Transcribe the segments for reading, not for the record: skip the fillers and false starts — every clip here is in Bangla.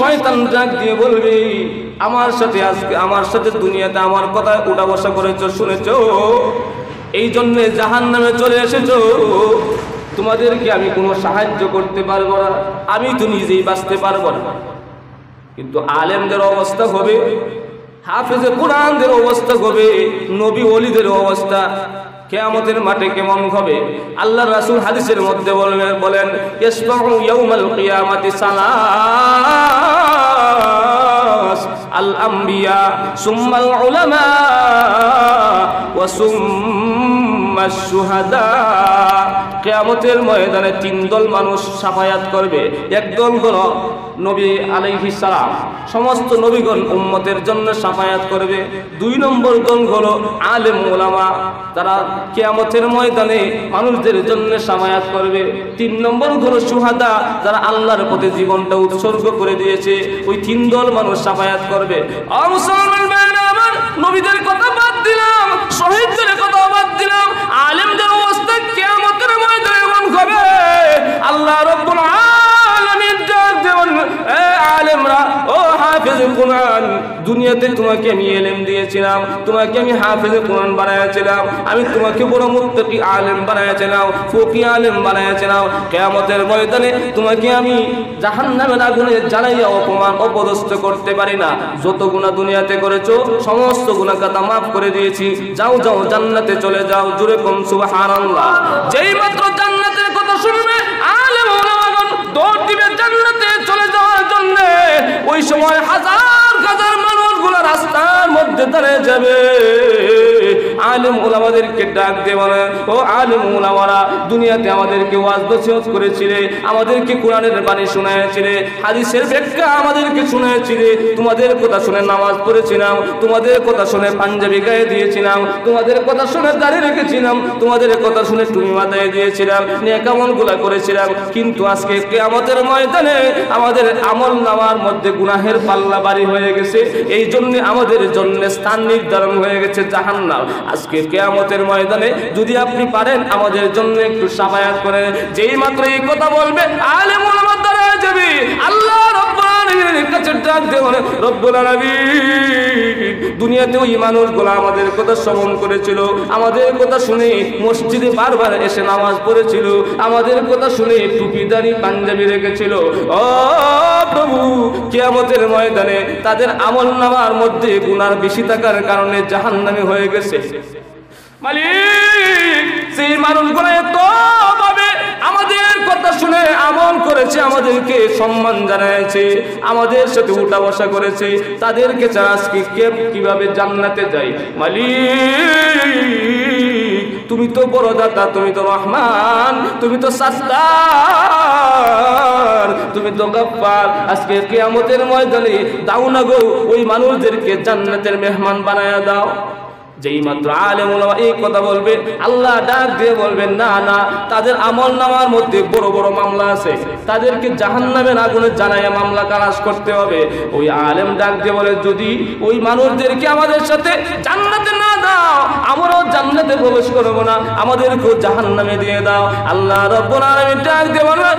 শয়তান ডাক দিয়ে বলবে, আমার সাথে দুনিয়াতে আমার কথা উঠা বসা করেছো, শুনেছো, এই জন্য জাহান্নামে চলে এসেছো। তোমাদেরকে আমি কোনো সাহায্য করতে পারবো না, আমি তো নিজেই বাঁচতে পারবো না। কিন্তু আলেমদের অবস্থা হবে, হাফেজে কোরআনদের অবস্থা হবে, নবী ওলিদের অবস্থা কিয়ামতের মাঠে কেমন হবে? আল্লাহ রাসূল হাদিসের মধ্যে বলেন ইসমাউ ইয়াউমাল কিয়ামাতি সালাস আল আম্বিয়া সুম্মাল উলামা ওয়া সুম্মাশ শুহাদা। কিয়ামতের ময়দানে তিন দল মানুষ সাফায়াত করবে। এক দল হলো নবী আলাইহিস সালাম, সমস্ত নবীগণ উম্মতের জন্য সাফায়াত করবে। দুই নম্বর দল হলো আলেম উলামা, তারা কিয়ামতের ময়দানে মানুষদের জন্য সাফায়াত করবে। তিন নম্বর হলো শুহাদা, যারা আল্লাহর পথে জীবনটা উৎসর্গ করে দিয়েছে। ওই তিন দল মানুষ সাফায়াত করবে। আর মুসলমান ভাইরা আমার, নবীদের কথা বাদ দিলাম, শহীদদের কথা বাদ দিলাম, আলেমদের অবস্থা কিয়ামতের ময়দানে এমন হবে। আল্লাহ রাব্বুল আলামিন দেন, এ আলেমরা, ও হাফেজে কোরআন, দুনিয়াতে তোমাকে আমি ইলম দিয়েছিলাম, তোমাকে আমি হাফেজে কোরআন বানাইছিলাম, আমি তোমাকে বড় মুত্তাকি আলেম বানাইছিলাম, ফকি আলেম বানাইছিলাম। কিয়ামতের ময়দানে তোমাকে আমি জাহান্নামের আগুনে জ্বালাইয়া অপমান অপদস্থ করতে পারি না। যত গুনাহ দুনিয়াতে করেছো সমস্ত গুনাহ খাতা মাফ করে দিয়েছি, যাও যাও জান্নাতে চলে যাও। জোরে কোন সুবহানাল্লাহ। যেই মাত্র জান্নাতের কথা শুনবে আলেম ওলামাগণ দৌড় দিবে জান্নাতে চলে যাওয়ার জন্য। ওই সময় হাজার হাজার মানুষগুলো রাস্তার মধ্যে দাঁড়িয়ে যাবে। আলেম ওলামাদেরকে ডাক দিয়ে বলে, ও আলেম ওলামারা, দুনিয়াতে আমাদেরকে ওয়াজ নসিহত করেছিলে, আমাদেরকে কোরআনের বাণী শোনাইছিলে, হাদিসের ব্যাখ্যা আমাদেরকে শোনাইছিলে, তোমাদের কথা শুনে নামাজ পড়েছিলাম, তোমাদের কথা শুনে পাঞ্জাবি গায়ে দিয়েছিলাম, তোমাদের কথা শুনে দাঁড়িয়ে রেখেছিলাম, তোমাদের কথা শুনে টুপি মাথায় দিয়েছিলাম, নেক আমলগুলো করেছিলাম। কিন্তু আজকে কিয়ামতের ময়দানে আমাদের আমল নামার মধ্যে গুনাহের পাল্লা ভারী হয়ে গেছে, এই জন্য আমাদের জন্য স্থান নির্ধারণ হয়ে গেছে জাহান্নাম। আজকে কিয়ামতের ময়দানে যদি আপনি পারেন আমাদের জন্য একটু সাফায়াত করেন। যেই মাত্র এই কথা বলবে আলেম ওলামা দাঁড়ায় যাবে, আল্লাহ রাব্বুল আলামিনের কাছে ডাক দিয়ে বলে, রব্বুল আলামিন, দুনিয়াতে ওই মানুষগুলো আমাদের কথা শ্রবণ করেছিল, আমাদের কথা শুনে মসজিদে বারবার এসে নামাজ পড়েছিল, আমাদের কথা শুনে টুপি দাড়ি পাঞ্জাবি রেখেছিল। ও প্রভু, কিয়ামতের ময়দানে তাদের আমল নামার মধ্যে গুনাহ বেশি থাকার কারণে জাহান্নামী হয়ে গেছে। মালিক, সেই মানুষগুলো এত ভাবে আমাদের কথা শুনে আমল করেছে, আমাদেরকে সম্মান জানিয়েছে, আমাদের সাথে উঠা বসা করেছে, তাদেরকে ছাড়া আজকে কিভাবে জান্নাতে যায়? মালিক, তুমি তো বড় দাতা, তুমি তো রহমান, তুমি তো সাত্তার, তুমি তো গফফার। আজকে কিয়ামতের ময়দানে দাও না গো ওই মানুষদেরকে জান্নাতের মেহমান বানায়া দাও। যেই মাত্র আলেম ওলামা এই কথা বলবে, আল্লাহ ডাক দিয়ে বলবেন, না না, তাদের আমল নামার মধ্যে বড় বড় মামলা আছে, তাদেরকে জাহান্নামের আগুনে জ্বালাইয়া মামলা খালাস করতে হবে। ওই আলেম ডাক দিয়ে বলে, যদি ওই মানুষদেরকে আমাদের সাথে জান্নাতে না দাও, আমরাও জান্নাতে প্রবেশ করবো না, আমাদেরকেও জাহান্নামে দিয়ে দাও। আল্লাহ রাব্বুল আলামিন ডাক দিয়ে বলবেন,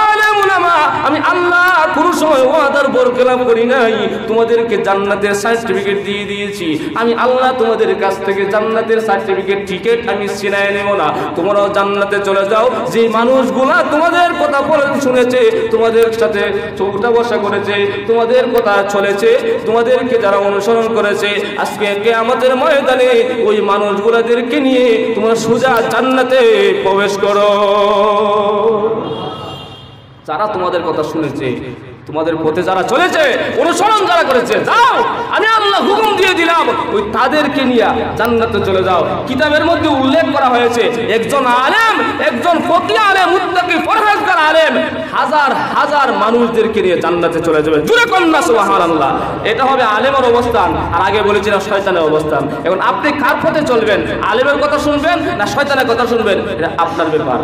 আলেম ওলামা, আমি আল্লাহ কোনো সময় ওয়াদার বরখেলাপ করি নাই, তোমাদেরকে জান্নাতের সার্টিফিকেট দিয়ে দিয়েছি। আমি আল্লাহ তোমাদের কাছ থেকে জান্নাতের সার্টিফিকেট টিকেট আমি ছিনায় নেব না, তোমরাও জান্নাতে চলে যাও। যে মানুষগুলা তোমাদের কথা বলে শুনেছে, তোমাদের সাথে চৌটা বসা করেছে, তোমাদের কথা চলেছে, তোমাদেরকে যারা অনুসরণ করেছে, আজকে কিয়ামতের ময়দানে ওই মানুষগুলাদেরকে নিয়ে তোমরা সোজা জান্নাতে প্রবেশ করো। যারা তোমাদের কথা শুনেছে, তোমাদের পথে যারা চলেছে, অনুসরণ যারা করেছে, যাও, আমি আল্লাহ হুকুম দিয়ে দিলাম, ওই তাদেরকে নিয়ে জান্নাতে চলে যাও। কিতাবের মধ্যে উল্লেখ করা হয়েছে, একজন আলেম, একজন ফকি আলেম, মুত্তাকি পরহেজগার আলেম হাজার হাজার মানুষদেরকে নিয়ে জান্নাতে চলে যাবে। জোরে কন্যা সুবহানাল্লাহ। এটা হবে আলেমের অবস্থান, আর আগে বলেছিলাম শয়তানের অবস্থান। এখন আপনি কার পথে চলবেন? আলেমের কথা শুনবেন না শয়তানের কথা শুনবেন? এটা আপনার ব্যাপার,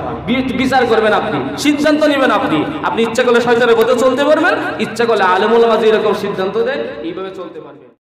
বিচার করবেন আপনি, সিদ্ধান্ত নেবেন আপনি। আপনি ইচ্ছা করলে শয়তানের পথে চলতে পারবেন, ইচ্ছা করলে আলেম ওলামা যেরকম সিদ্ধান্ত দেয় এইভাবে চলতে পারবেন।